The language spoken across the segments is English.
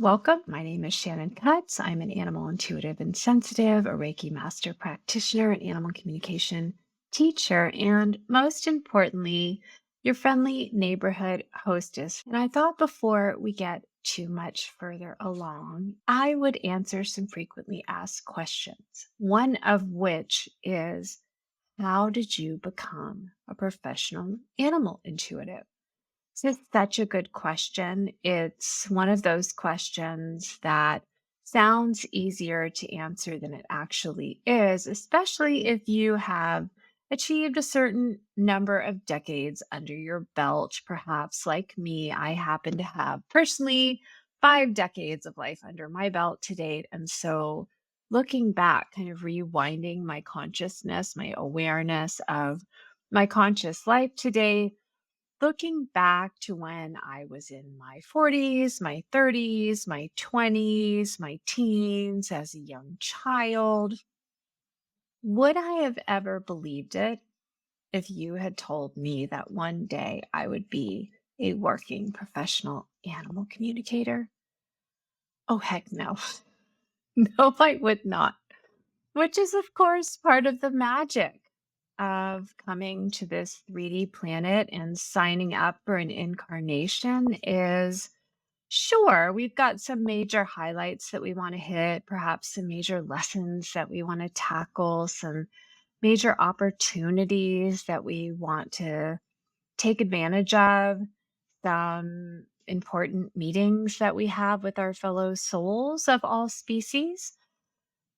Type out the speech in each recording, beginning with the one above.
Welcome. My name is Shannon Kutz. I'm an animal intuitive and sensitive, a Reiki master practitioner, an animal communication teacher, and most importantly, your friendly neighborhood hostess. And I thought before we get too much further along, I would answer some frequently asked questions. One of which is, how did you become a professional animal intuitive? This is such a good question. It's one of those questions that sounds easier to answer than it actually is, especially if you have achieved a certain number of decades under your belt. Perhaps, like me, I happen to have personally 5 decades of life under my belt to date. And so, looking back, kind of rewinding my consciousness, my awareness of my conscious life today, looking back to when I was in my 40s, my 30s, my 20s, my teens, as a young child, would I have ever believed it if you had told me that one day I would be a working professional animal communicator? Oh, heck no. No, I would not. Which is, of course, part of the magic of coming to this 3D planet and signing up for an incarnation is, sure, we've got some major highlights that we want to hit, perhaps some major lessons that we want to tackle, some major opportunities that we want to take advantage of, some important meetings that we have with our fellow souls of all species.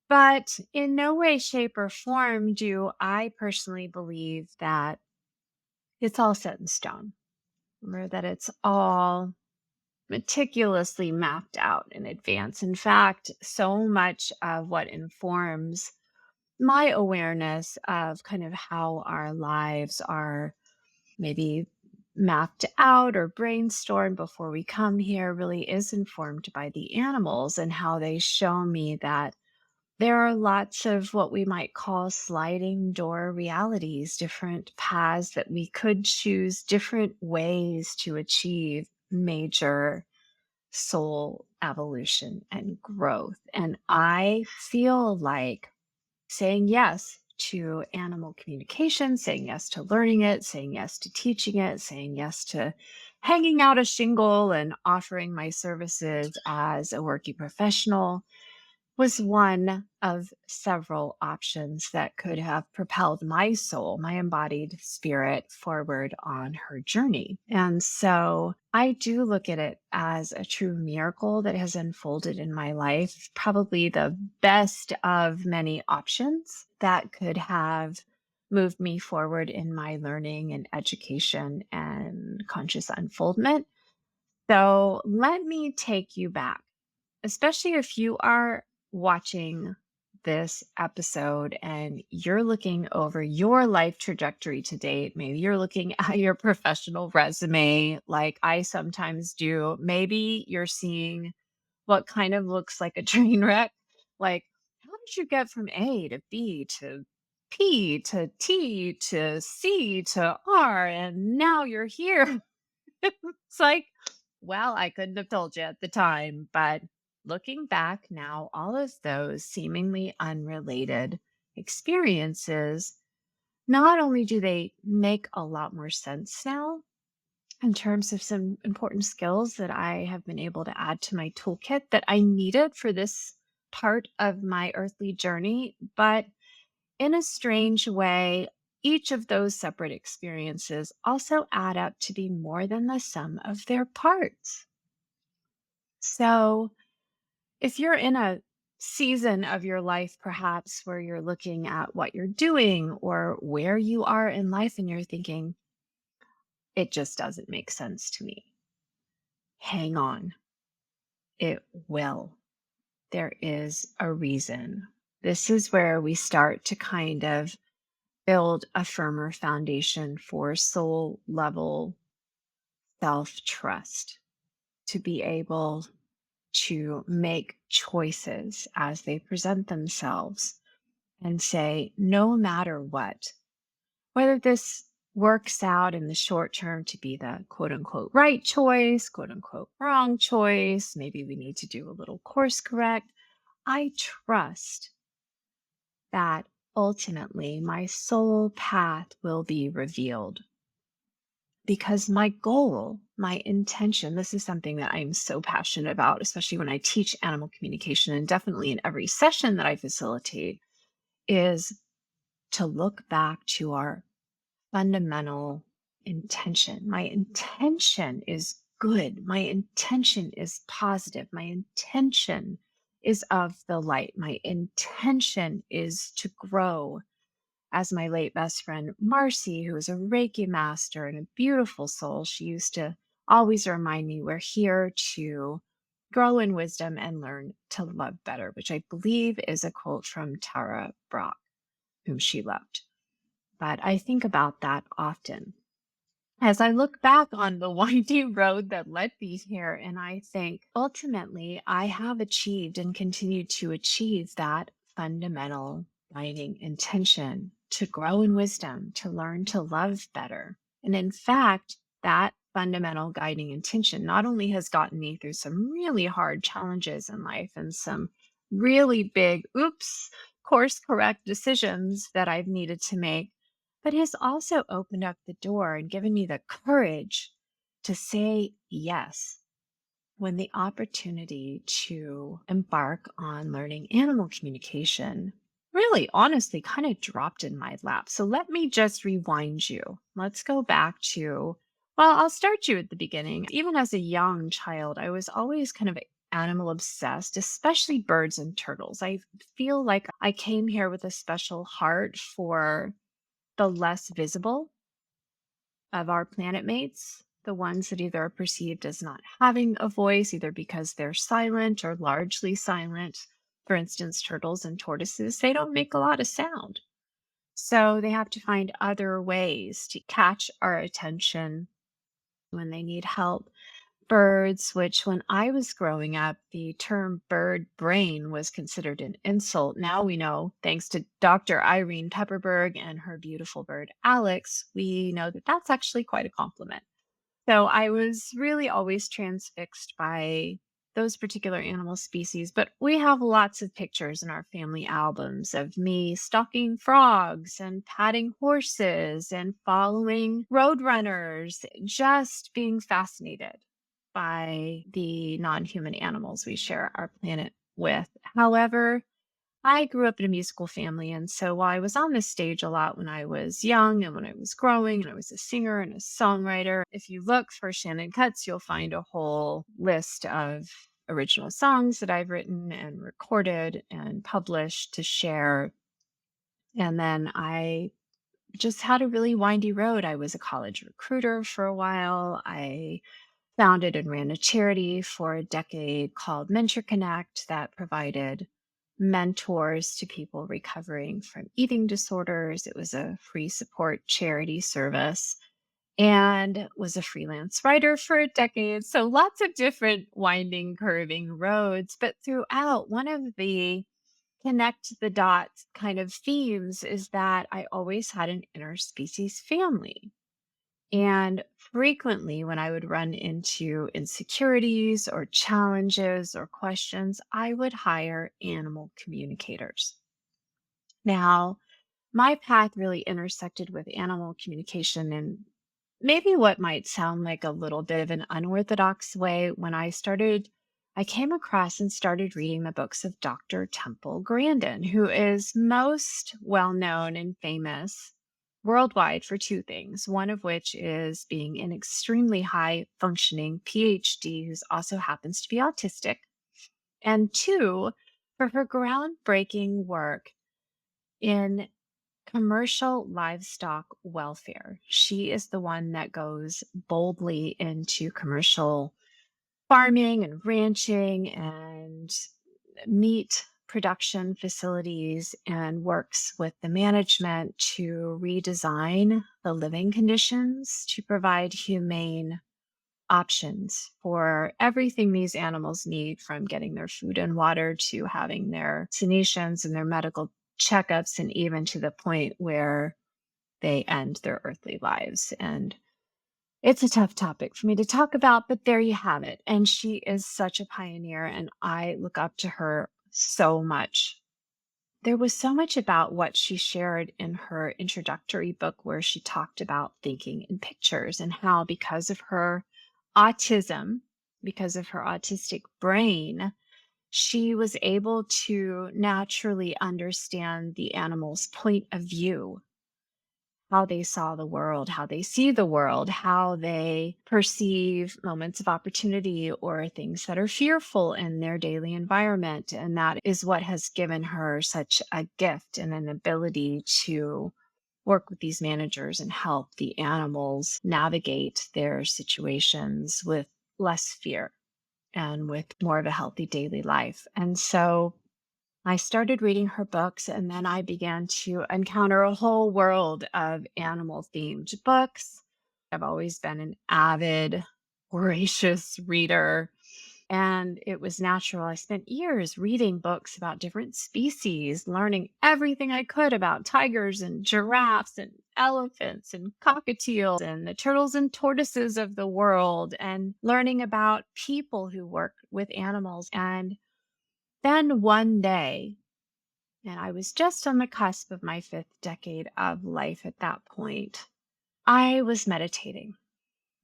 But in no way, shape, or form do I personally believe that it's all set in stone, or that it's all meticulously mapped out in advance. In fact, so much of what informs my awareness of kind of how our lives are maybe mapped out or brainstormed before we come here really is informed by the animals and how they show me that there are lots of what we might call sliding door realities, different paths that we could choose, different ways to achieve major soul evolution and growth. And I feel like saying yes to animal communication, saying yes to learning it, saying yes to teaching it, saying yes to hanging out a shingle and offering my services as a working professional was one of several options that could have propelled my soul, my embodied spirit, forward on her journey. And so I do look at it as a true miracle that has unfolded in my life, probably the best of many options that could have moved me forward in my learning and education and conscious unfoldment. So let me take you back, especially if you are watching this episode and you're looking over your life trajectory to date. Maybe you're looking at your professional resume like I sometimes do. Maybe you're seeing what kind of looks like a train wreck. Like, how did you get from A to B to P to T to C to R? And now you're here. It's like, well, I couldn't have told you at the time, but looking back now, all of those seemingly unrelated experiences, not only do they make a lot more sense now in terms of some important skills that I have been able to add to my toolkit that I needed for this part of my earthly journey, but in a strange way, each of those separate experiences also add up to be more than the sum of their parts. So, if you're in a season of your life, perhaps where you're looking at what you're doing or where you are in life and you're thinking, it just doesn't make sense to me, hang on. It will. There is a reason. This is where we start to kind of build a firmer foundation for soul level self trust to be able to make choices as they present themselves and say, no matter what, whether this works out in the short term to be the quote unquote right choice, quote unquote wrong choice. Maybe we need to do a little course correct. I trust that ultimately my soul path will be revealed because my goal, my intention, this is something that I'm so passionate about, especially when I teach animal communication and definitely in every session that I facilitate, is to look back to our fundamental intention. My intention is good. My intention is positive. My intention is of the light. My intention is to grow. As my late best friend Marcy, who is a Reiki master and a beautiful soul, she used to always remind me we're here to grow in wisdom and learn to love better, which I believe is a quote from Tara Brach, whom she loved. But I think about that often as I look back on the winding road that led me here, and I think ultimately I have achieved and continue to achieve that fundamental guiding intention to grow in wisdom, to learn to love better. And in fact, that fundamental guiding intention not only has gotten me through some really hard challenges in life and some really big, oops, course correct decisions that I've needed to make, but has also opened up the door and given me the courage to say yes when the opportunity to embark on learning animal communication really honestly kind of dropped in my lap. So let me just rewind you. Let's go back to, well, I'll start you at the beginning. Even as a young child, I was always kind of animal obsessed, especially birds and turtles. I feel like I came here with a special heart for the less visible of our planet mates, the ones that either are perceived as not having a voice, either because they're silent or largely silent. For instance, turtles and tortoises, they don't make a lot of sound. So they have to find other ways to catch our attention when they need help. Birds, which when I was growing up, the term bird brain was considered an insult. Now we know, thanks to Dr. Irene Pepperberg and her beautiful bird Alex, we know that that's actually quite a compliment. So I was really always transfixed by those particular animal species, but we have lots of pictures in our family albums of me stalking frogs and patting horses and following roadrunners, just being fascinated by the non-human animals we share our planet with. However, I grew up in a musical family, and so while I was on the stage a lot when I was young and when I was growing, and I was a singer and a songwriter. If you look for Shannon Cuts, you'll find a whole list of original songs that I've written and recorded and published to share. And then I just had a really windy road. I was a college recruiter for a while. I founded and ran a charity for a decade called Mentor Connect that provided mentors to people recovering from eating disorders. It was a free support charity service and was a freelance writer for a decade. So lots of different winding, curving roads. But throughout, one of the connect the dots kind of themes is that I always had an interspecies family. And frequently, when I would run into insecurities or challenges or questions, I would hire animal communicators. Now, my path really intersected with animal communication in maybe what might sound like a little bit of an unorthodox way when I came across and started reading the books of Dr. Temple Grandin, who is most well known and famous worldwide for two things, one of which is being an extremely high functioning PhD who also happens to be autistic, and two, for her groundbreaking work in commercial livestock welfare. She is the one that goes boldly into commercial farming and ranching and meat production facilities and works with the management to redesign the living conditions to provide humane options for everything these animals need, from getting their food and water to having their vaccinations and their medical checkups, and even to the point where they end their earthly lives. And it's a tough topic for me to talk about, but there you have it. And she is such a pioneer, and I look up to her so much. There was so much about what she shared in her introductory book where she talked about thinking in pictures and how, autism, because of her autistic brain, she was able to naturally understand the animal's point of view, how they saw the world, how they see the world, how they perceive moments of opportunity or things that are fearful in their daily environment. And that is what has given her such a gift and an ability to work with these managers and help the animals navigate their situations with less fear and with more of a healthy daily life. And so I started reading her books, and then I began to encounter a whole world of animal themed books. I've always been an avid, voracious reader, and it was natural. I spent years reading books about different species, learning everything I could about tigers and giraffes and elephants and cockatiels and the turtles and tortoises of the world, and learning about people who work with animals. And then one day, and I was just on the cusp of my fifth decade of life at that point, I was meditating.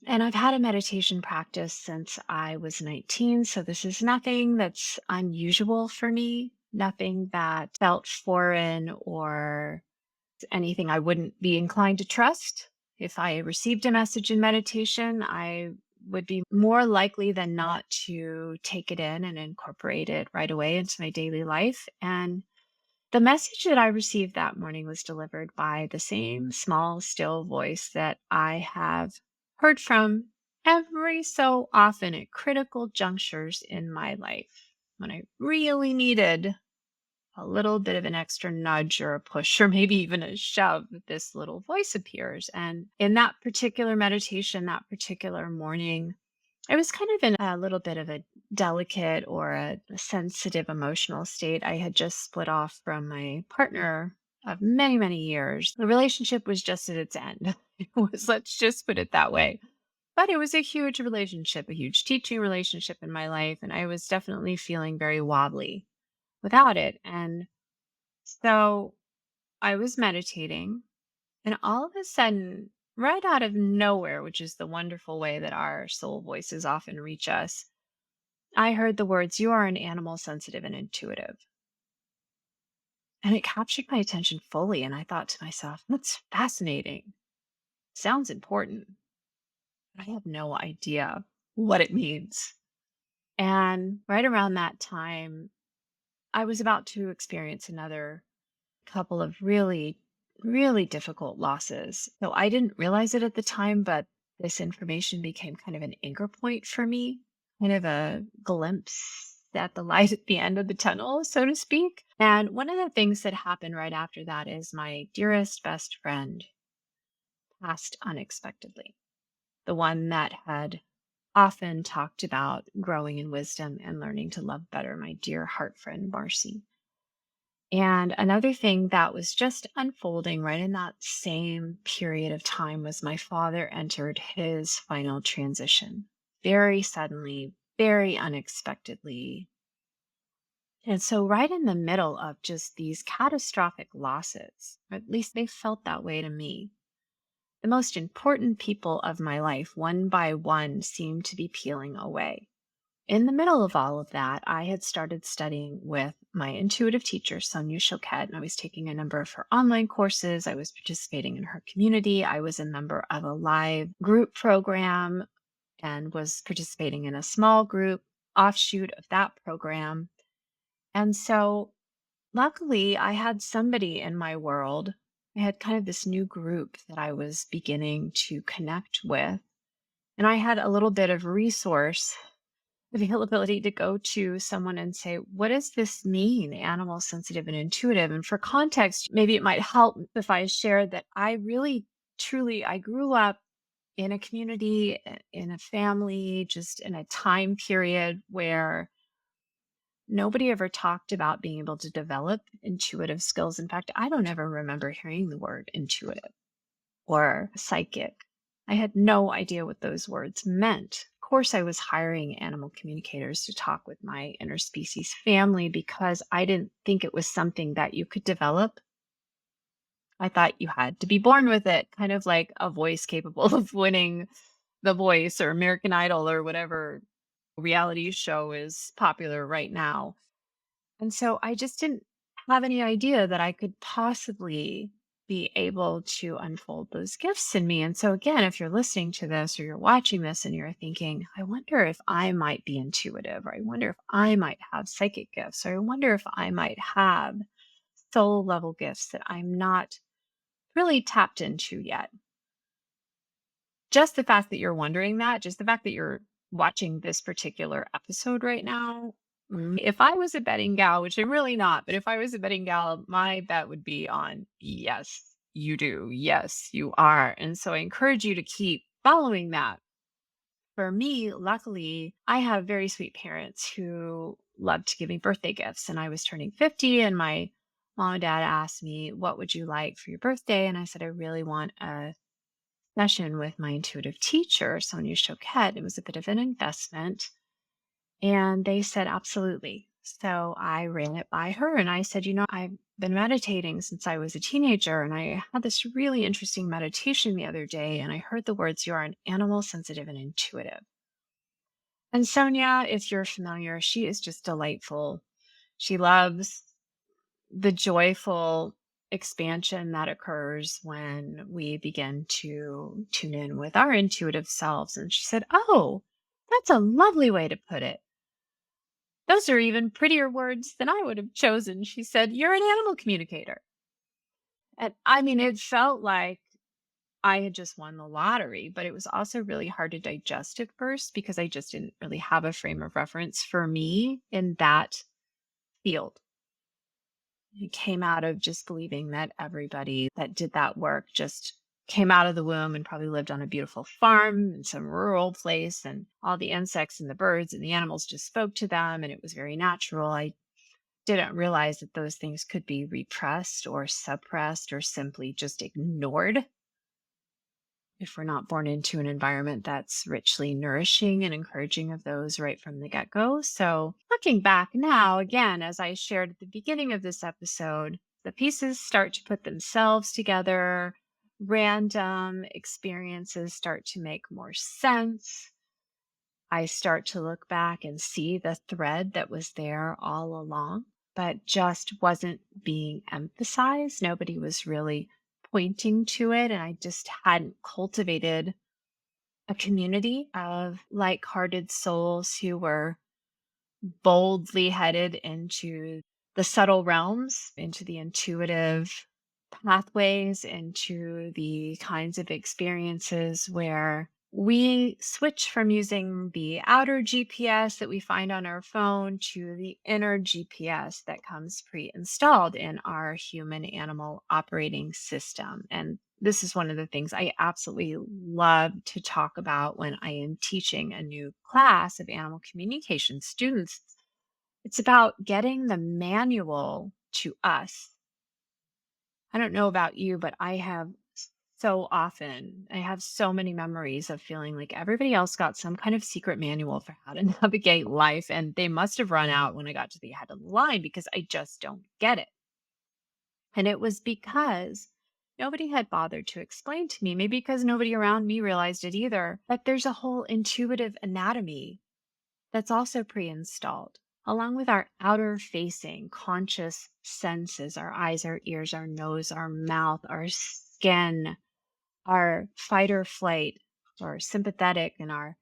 And I've had a meditation practice since I was 19. So this is nothing that's unusual for me, nothing that felt foreign or anything I wouldn't be inclined to trust. If I received a message in meditation, I would be more likely than not to take it in and incorporate it right away into my daily life. And the message that I received that morning was delivered by the same small, still voice that I have heard from every so often at critical junctures in my life when I really needed a little bit of an extra nudge or a push or maybe even a shove. This little voice appears. And in that particular meditation, that particular morning, I was kind of in a little bit of a delicate or a sensitive emotional state. I had just split off from my partner of many, many years. The relationship was just at its end. It was, let's just put it that way. But it was a huge relationship, a huge teaching relationship in my life. And I was definitely feeling very wobbly without it. And so I was meditating, and all of a sudden, right out of nowhere, which is the wonderful way that our soul voices often reach us, I heard the words, "You are an animal sensitive and intuitive." And it captured my attention fully. And I thought to myself, that's fascinating. Sounds important, but I have no idea what it means. And right around that time, I was about to experience another couple of really, really difficult losses. So I didn't realize it at the time, but this information became kind of an anchor point for me, kind of a glimpse at the light at the end of the tunnel, so to speak. And one of the things that happened right after that is my dearest best friend passed unexpectedly. The one that had often talked about growing in wisdom and learning to love better, my dear heart friend, Marcy. And another thing that was just unfolding right in that same period of time was my father entered his final transition very suddenly, very unexpectedly. And so, right in the middle of just these catastrophic losses, or at least they felt that way to me, the most important people of my life, one by one, seemed to be peeling away. In the middle of all of that, I had started studying with my intuitive teacher, Sonia Choquette, and I was taking a number of her online courses. I was participating in her community. I was a member of a live group program and was participating in a small group offshoot of that program. And so, luckily, I had somebody in my world. I had kind of this new group that I was beginning to connect with. And I had a little bit of resource availability to go to someone and say, what does this mean, animal sensitive and intuitive? And for context, maybe it might help if I share that I really, truly, I grew up in a community, in a family, just in a time period where nobody ever talked about being able to develop intuitive skills. In fact, I don't ever remember hearing the word intuitive. or psychic. I had no idea what those words meant. Of course, I was hiring animal communicators to talk with my interspecies family because I didn't think it was something that you could develop. I thought you had to be born with it, kind of like a voice capable of winning The Voice or American Idol or whatever reality show is popular right now. And so I just didn't have any idea that I could possibly be able to unfold those gifts in me. And so, again, if you're listening to this or you're watching this and you're thinking, I wonder if I might be intuitive, or I wonder if I might have psychic gifts, or I wonder if I might have soul level gifts that I'm not really tapped into yet. Just the fact that you're wondering that, just the fact that you're watching this particular episode right now, if I was a betting gal, which I'm really not, but if I was a betting gal, my bet would be on yes, you do. Yes, you are. And so I encourage you to keep following that. For me, luckily, I have very sweet parents who loved to give me birthday gifts. And I was turning 50, and my mom and dad asked me, what would you like for your birthday? And I said, I really want a session with my intuitive teacher, Sonia Choquette. It was a bit of an investment. And they said, absolutely. So I ran it by her and I said, I've been meditating since I was a teenager. And I had this really interesting meditation the other day. And I heard the words, you are an animal, sensitive, and intuitive. And Sonia, if you're familiar, she is just delightful. She loves the joyful expansion that occurs when we begin to tune in with our intuitive selves. And she said, oh, that's a lovely way to put it. Those are even prettier words than I would have chosen. She said, you're an animal communicator. And I mean, it felt like I had just won the lottery, but it was also really hard to digest at first because I just didn't really have a frame of reference for me in that field. It came out of just believing that everybody that did that work just came out of the womb and probably lived on a beautiful farm in some rural place, and all the insects and the birds and the animals just spoke to them and it was very natural. I didn't realize that those things could be repressed or suppressed or simply just ignored if we're not born into an environment that's richly nourishing and encouraging of those right from the get go. So, looking back now, again, as I shared at the beginning of this episode, the pieces start to put themselves together. Random experiences start to make more sense. I start to look back and see the thread that was there all along, but just wasn't being emphasized. Nobody was really pointing to it. And I just hadn't cultivated a community of like hearted souls who were boldly headed into the subtle realms, into the intuitive pathways, into the kinds of experiences where we switch from using the outer GPS that we find on our phone to the inner GPS that comes pre installed in our human animal operating system. And this is one of the things I absolutely love to talk about when I am teaching a new class of animal communication students. It's about getting the manual to us. I don't know about you, but I have so many memories of feeling like everybody else got some kind of secret manual for how to navigate life. And they must have run out when I got to the head of the line because I just don't get it. And it was because nobody had bothered to explain to me, maybe because nobody around me realized it either, that there's a whole intuitive anatomy that's also pre installed, along with our outer facing conscious senses, our eyes, our ears, our nose, our mouth, our skin, our fight or flight, or sympathetic, and our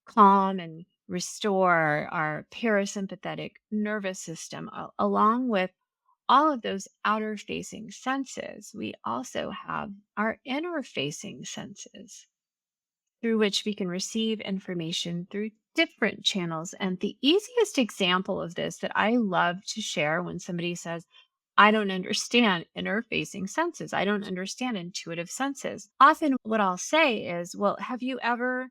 calm and restore, our parasympathetic nervous system, along with all of those outer facing senses. We also have our inner facing senses through which we can receive information through different channels. And the easiest example of this that I love to share when somebody says, I don't understand interfacing senses, I don't understand intuitive senses. Often, what I'll say is, well, have you ever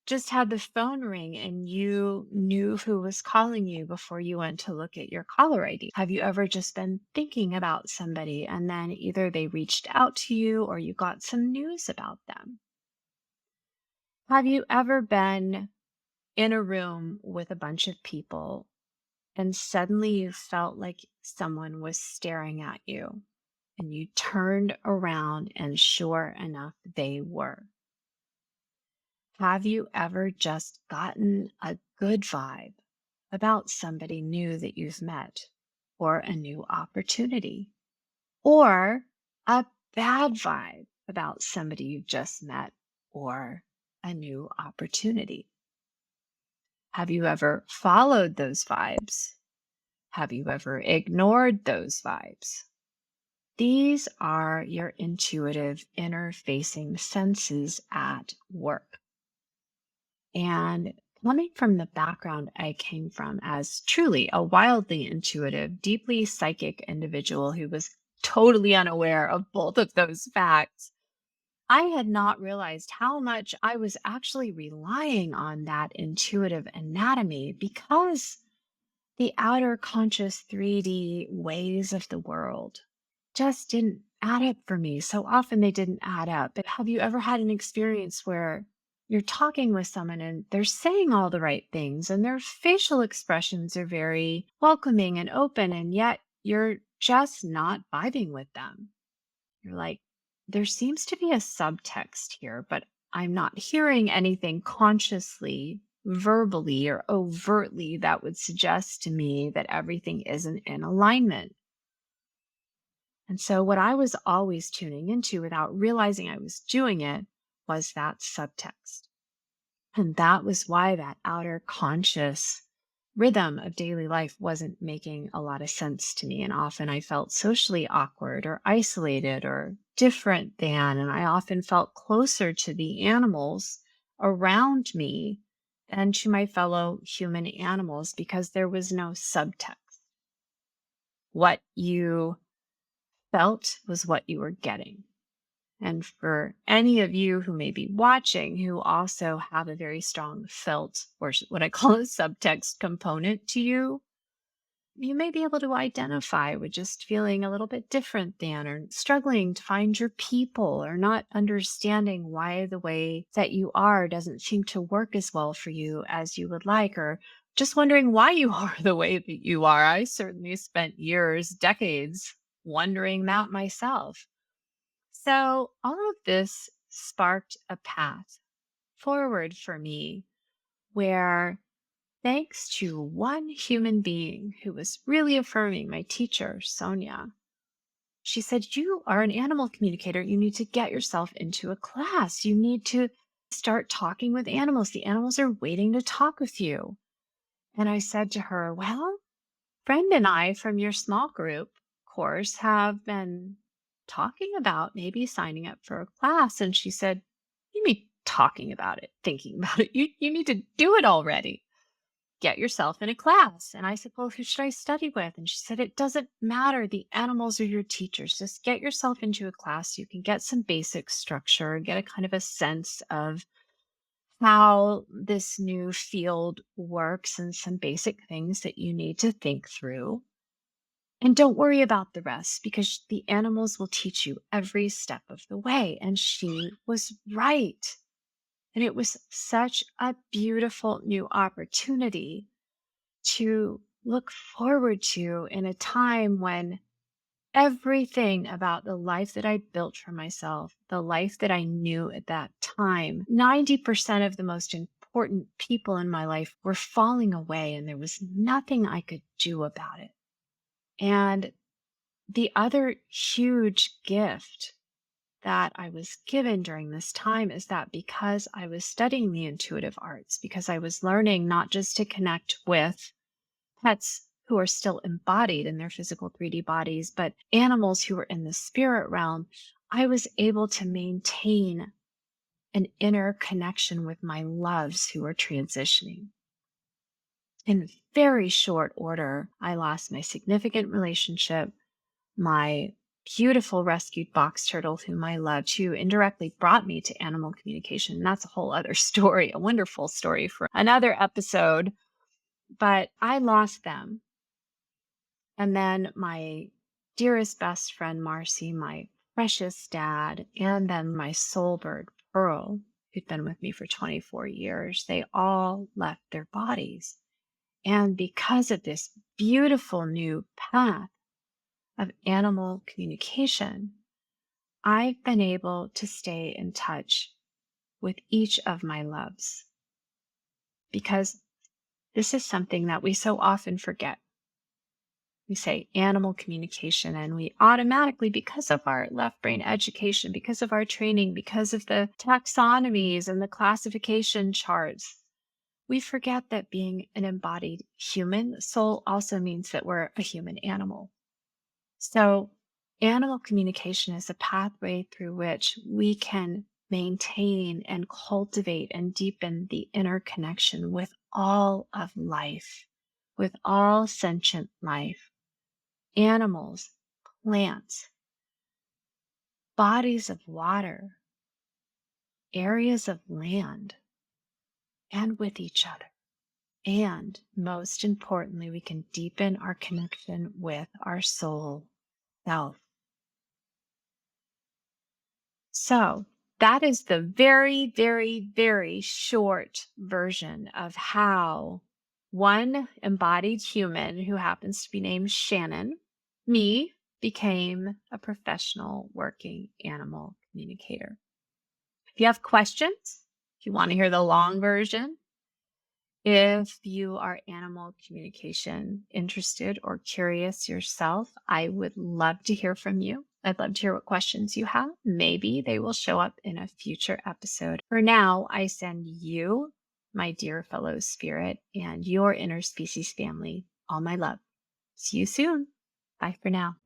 just had the phone ring and you knew who was calling you before you went to look at your caller ID? Have you ever just been thinking about somebody and then either they reached out to you or you got some news about them? Have you ever been in a room with a bunch of people and suddenly you felt like someone was staring at you and you turned around and sure enough, they were? Have you ever just gotten a good vibe about somebody new that you've met or a new opportunity or a bad vibe about somebody you've just met or a new opportunity? Have you ever followed those vibes? Have you ever ignored those vibes? These are your intuitive inner facing senses at work. And coming from the background I came from as truly a wildly intuitive, deeply psychic individual who was totally unaware of both of those facts, I had not realized how much I was actually relying on that intuitive anatomy because the outer conscious 3D ways of the world just didn't add up for me. So often they didn't add up. But have you ever had an experience where you're talking with someone and they're saying all the right things and their facial expressions are very welcoming and open, and yet you're just not vibing with them? You're like, there seems to be a subtext here, but I'm not hearing anything consciously, verbally, or overtly that would suggest to me that everything isn't in alignment. And so, what I was always tuning into without realizing I was doing it was that subtext. And that was why that outer conscious rhythm of daily life wasn't making a lot of sense to me. And often I felt socially awkward or isolated or different than. And I often felt closer to the animals around me than to my fellow human animals because there was no subtext. What you felt was what you were getting. And for any of you who may be watching who also have a very strong felt or what I call a subtext component to you, you may be able to identify with just feeling a little bit different than, or struggling to find your people, or not understanding why the way that you are doesn't seem to work as well for you as you would like, or just wondering why you are the way that you are. I certainly spent years, decades wondering that myself. So, all of this sparked a path forward for me where, thanks to one human being who was really affirming, my teacher, Sonia, she said, "You are an animal communicator. You need to get yourself into a class. You need to start talking with animals. The animals are waiting to talk with you." And I said to her, "Well, friend and I from your small group course have been talking about maybe signing up for a class." And she said, "You mean talking about it, thinking about it? You need to do it already. Get yourself in a class." And I said, "Well, who should I study with?" And she said, "It doesn't matter. The animals are your teachers. Just get yourself into a class. You can get some basic structure, get a kind of a sense of how this new field works and some basic things that you need to think through. And don't worry about the rest because the animals will teach you every step of the way." And she was right. And it was such a beautiful new opportunity to look forward to in a time when everything about the life that I built for myself, the life that I knew at that time, 90% of the most important people in my life were falling away, and there was nothing I could do about it. And the other huge gift that I was given during this time is that because I was studying the intuitive arts, because I was learning not just to connect with pets who are still embodied in their physical 3D bodies, but animals who are in the spirit realm, I was able to maintain an inner connection with my loves who are transitioning. In very short order, I lost my significant relationship, my beautiful rescued box turtle whom I loved, who indirectly brought me to animal communication. That's a whole other story, a wonderful story for another episode. But I lost them. And then my dearest best friend, Marcy, my precious dad, and then my soul bird, Pearl, who'd been with me for 24 years, they all left their bodies. And because of this beautiful new path of animal communication, I've been able to stay in touch with each of my loves because this is something that we so often forget. We say animal communication, and we automatically, because of our left brain education, because of our training, because of the taxonomies and the classification charts, we forget that being an embodied human soul also means that we're a human animal. So, animal communication is a pathway through which we can maintain and cultivate and deepen the inner connection with all of life, with all sentient life, animals, plants, bodies of water, areas of land, and with each other. And most importantly, we can deepen our connection with our soul self. So that is the very, very, very short version of how one embodied human who happens to be named Shannon, me, became a professional working animal communicator. If you have questions, if you want to hear the long version, if you are animal communication interested or curious yourself, I would love to hear from you. I'd love to hear what questions you have. Maybe they will show up in a future episode. For now, I send you, my dear fellow spirit, and your interspecies family all my love. See you soon. Bye for now.